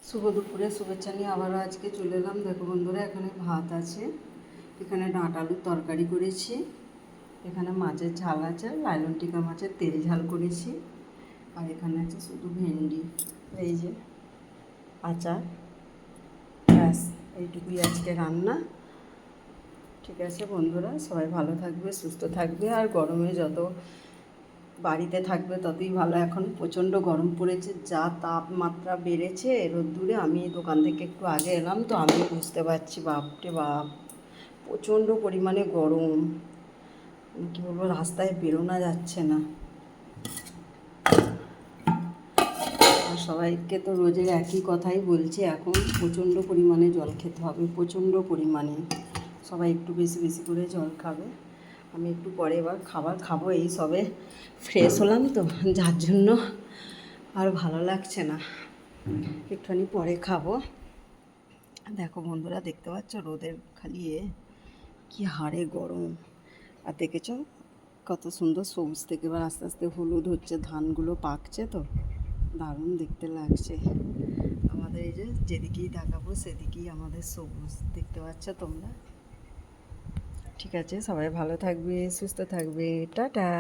শুভ দুপুরে শুভেচ্ছা নিয়ে আবারও আজকে চলে এলাম। দেখো বন্ধুরা, এখানে ভাত আছে, এখানে ডাঁট আলুর তরকারি করেছি, এখানে মাছের ঝাল আছে, লাইলন টিকা মাছের তেল ঝাল করেছি, আর এখানে আছে শুধু ভেন্ডি, এই যে আচার, ব্যাস এইটুকুই আজকে রান্না। ঠিক আছে বন্ধুরা, সবাই ভালো থাকবে, সুস্থ থাকবে, আর গরমে যত বাড়িতে থাকবে ততই ভালো। এখন প্রচণ্ড গরম পড়েছে, যা তাপমাত্রা বেড়েছে রোদ্দুরে। আমি দোকান থেকে একটু আগে এলাম তো আমি বুঝতে পারছি, বাপরে বাপ, প্রচণ্ড পরিমাণে গরম। কী বলবো, রাস্তায় বেরোনো যাচ্ছে না। আর সবাইকে তো রোজের একই কথাই বলছি, এখন প্রচণ্ড পরিমাণে জল খেতে হবে, প্রচণ্ড পরিমাণে। সবাই একটু বেশি বেশি করে জল খাবে। আমি একটু পরে এবার খাবার খাবো, এই সবে ফ্রেশ হলাম তো, যার জন্য আর ভালো লাগছে না, একটুখানি পরে খাবো। দেখো বন্ধুরা, দেখতে পাচ্ছ রোদের খালি কি হারে গরম। আর দেখেছ কত সুন্দর সবুজ থেকে এবার আস্তে আস্তে হলুদ হচ্ছে, ধানগুলো পাকছে তো, দারুণ দেখতে লাগছে। আমাদের এই যে যেদিকেই তাকাবো সেদিকেই আমাদের সবুজ, দেখতে পাচ্ছ তোমরা। ঠিক আছে, সবাই ভালো থাকবে, সুস্থ থাকবে, টাটা।